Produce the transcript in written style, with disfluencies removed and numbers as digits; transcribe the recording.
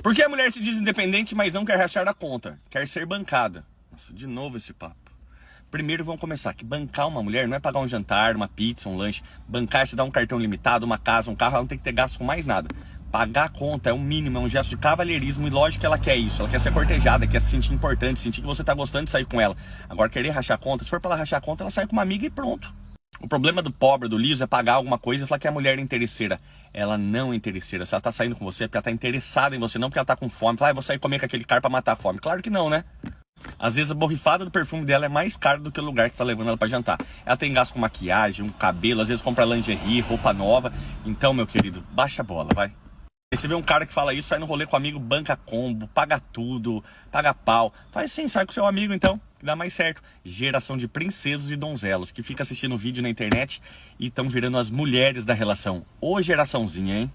Por que a mulher se diz independente, mas não quer rachar a conta? Quer ser bancada. Nossa, de novo esse papo. Primeiro vamos começar, que bancar uma mulher não é pagar um jantar, uma pizza, um lanche. Bancar é se dar um cartão limitado, uma casa, um carro, ela não tem que ter gasto com mais nada. Pagar a conta é um mínimo, é um gesto de cavalheirismo e lógico que ela quer isso. Ela quer ser cortejada, quer se sentir importante, sentir que você tá gostando de sair com ela. Agora querer rachar a conta, se for pra ela rachar a conta, ela sai com uma amiga e pronto. O problema do pobre, do liso, é pagar alguma coisa e falar que a mulher é interesseira. Ela não é interesseira. Se ela tá saindo com você é porque ela tá interessada em você, não porque ela tá com fome. Fala, vou sair comer com aquele cara pra matar a fome. Claro que não, né? Às vezes a borrifada do perfume dela é mais caro do que o lugar que você tá levando ela pra jantar. Ela tem gasto com maquiagem, um cabelo, às vezes compra lingerie, roupa nova. Então, meu querido, baixa a bola, vai. Aí você vê um cara que fala isso, sai no rolê com o amigo, banca combo, paga tudo, paga pau. Faz sim, sai com seu amigo então, que dá mais certo. Geração de princesos e donzelos, que fica assistindo vídeo na internet e estão virando as mulheres da relação. Ô geraçãozinha, hein?